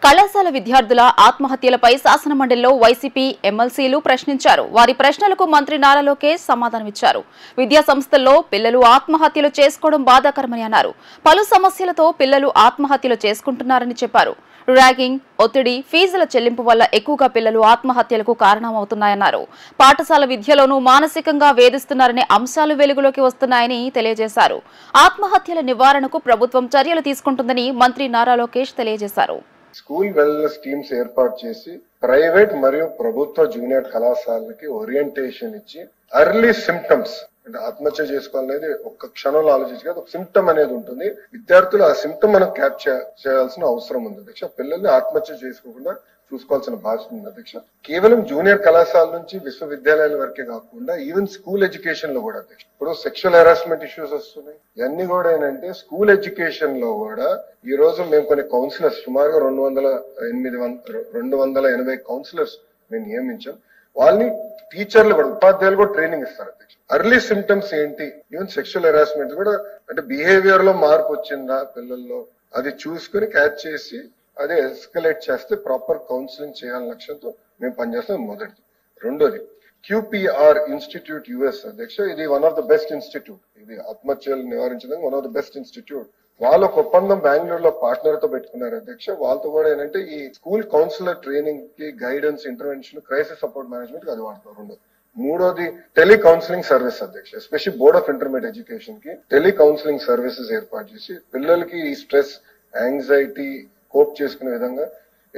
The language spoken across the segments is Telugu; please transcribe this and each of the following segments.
కళాశాల విద్యార్థుల ఆత్మహత్యలపై శాసనమండలిలో వైసీపీ ఎమ్మెల్సీలు ప్రశ్నించారు. వారి ప్రశ్నలకు మంత్రి నారా లోకేష్ సమాధానమిచ్చారు. విద్యా సంస్థల్లో పిల్లలు ఆత్మహత్యలు చేసుకోవడం బాధాకరమని అన్నారు. పలు సమస్యలతో పిల్లలు ఆత్మహత్యలు చేసుకుంటున్నారని చెప్పారు. ర్యాగింగ్, ఒత్తిడి, ఫీజుల చెల్లింపు వల్ల ఎక్కువగా పిల్లలు ఆత్మహత్యలకు కారణమవుతున్నాయన్నారు. పాఠశాల విద్యలోనూ మానసికంగా వేధిస్తున్నారనే అంశాలు వెలుగులోకి వస్తున్నాయని తెలియజేశారు. ఆత్మహత్యల నివారణకు ప్రభుత్వం చర్యలు తీసుకుంటుందని మంత్రి నారా లోకేష్ తెలియజేశారు. స్కూల్ వెల్నెస్ టీమ్స్ ఏర్పాటు చేసి ప్రైవేట్ మరియు ప్రభుత్వ జూనియర్ కళాశాలకి ఓరియంటేషన్ ఇచ్చి ఎర్లీ సిమ్టమ్స్ అంటే ఆత్మహత్య చేసుకోవాలనేది ఒక్క క్షణంలో ఆలోచించి ఒక సిమ్టమ్ అనేది ఉంటుంది. విద్యార్థులు ఆ సిమ్టమ్ మనం క్యాప్చర్ చేయాల్సిన అవసరం ఉంది అధ్యక్ష. పిల్లల్ని ఆత్మహత్య చేసుకోకుండా చూసుకోవాల్సిన బాధ్యత ఉంది అధ్యక్ష. కేవలం జూనియర్ కళాశాల నుంచి విశ్వవిద్యాలయాల వరకే కాకుండా ఈవెన్ స్కూల్ ఎడ్యుకేషన్ లో కూడా అధ్యక్ష ఇప్పుడు సెక్షువల్ హెరాస్మెంట్ ఇష్యూస్ వస్తున్నాయి. ఇవన్నీ కూడా ఏంటంటే స్కూల్ ఎడ్యుకేషన్ లో కూడా ఈ రోజు మేము కొన్ని కౌన్సిలర్స్ సుమారుగా 280 కౌన్సిలర్స్ మేము నియమించాం. వాళ్ళని టీచర్లు కూడా ఉపాధ్యాయులు కూడా ట్రైనింగ్ ఇస్తారు అధ్యక్ష. ఎర్లీ సిమ్టమ్స్ ఏంటి, ఈవెన్ సెక్షువల్ హెరాస్మెంట్ కూడా అంటే బిహేవియర్ లో మార్పు వచ్చిందా పిల్లల్లో అది చూసుకుని క్యాచ్ చేసి అదే ఎస్కలేట్ చేస్తే ప్రాపర్ కౌన్సిలింగ్ చేయాలనే లక్ష్యంతో మేము పనిచేస్తాం. మొదటిది. రెండోది క్యూపీఆర్ ఇన్స్టిట్యూట్ యుఎస్ అధ్యక్ష. ఇది one of the best institute. ఇది ఆత్మహత్యలు నివారించడానికి one of the best institute. వాళ్ళ ఒక ఒప్పందం బెంగళూరులో పార్ట్నర్ తో పెట్టుకున్నారు అధ్యక్ష. వాళ్ళతో కూడా ఏంటంటే ఈ స్కూల్ కౌన్సిలర్ ట్రైనింగ్ కి guidance, intervention, crisis support management అది వాడుతున్నారు. రెండోది. మూడోది టెలి కౌన్సిలింగ్ సర్వీస్ అధ్యక్ష. Especially board of intermediate education కి టెలి కౌన్సిలింగ్ సర్వీసెస్ ఏర్పాటు చేసి పిల్లలకి ఈ స్ట్రెస్, యాంగ్జైటీ కోప్ చేసుకునే విధంగా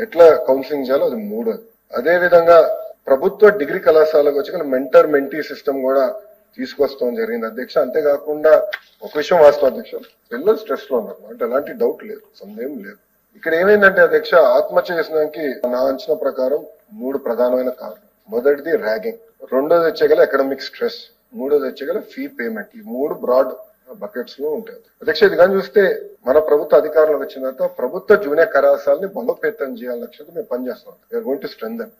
ఎట్లా కౌన్సిలింగ్ చేయాలో అది మూడోది. అదే విధంగా ప్రభుత్వ డిగ్రీ కళాశాలకు వచ్చి మెంటర్ మెంటీ సిస్టమ్ కూడా తీసుకొస్తాం జరిగింది అధ్యక్ష. అంతేకాకుండా ఒక విషయం వాస్తవం అధ్యక్ష, పిల్లలు స్ట్రెస్ లో ఉన్నారు అంటే ఎలాంటి డౌట్ లేదు, సందేహం లేదు. ఇక్కడ ఏమైందంటే అధ్యక్ష ఆత్మహత్య చేసడానికి నా అంచనా ప్రకారం 3 ప్రధానమైన కారణం. మొదటిది ర్యాగింగ్, రెండోది వచ్చేగల ఎకనామిక్ స్ట్రెస్, మూడోది వచ్చేగల ఫీ పేమెంట్. ఈ 3 బ్రాడ్ బకెట్స్ లో ఉంటాయి అధ్యక్ష. ఇది కానీ చూస్తే మన ప్రభుత్వ అధికారంలోకి వచ్చిన తర్వాత ప్రభుత్వ జూనియర్ కళాశాలని బలోపేతం చేయాలని లక్ష్యంతో మేము పనిచేస్తాం. We are going to strengthen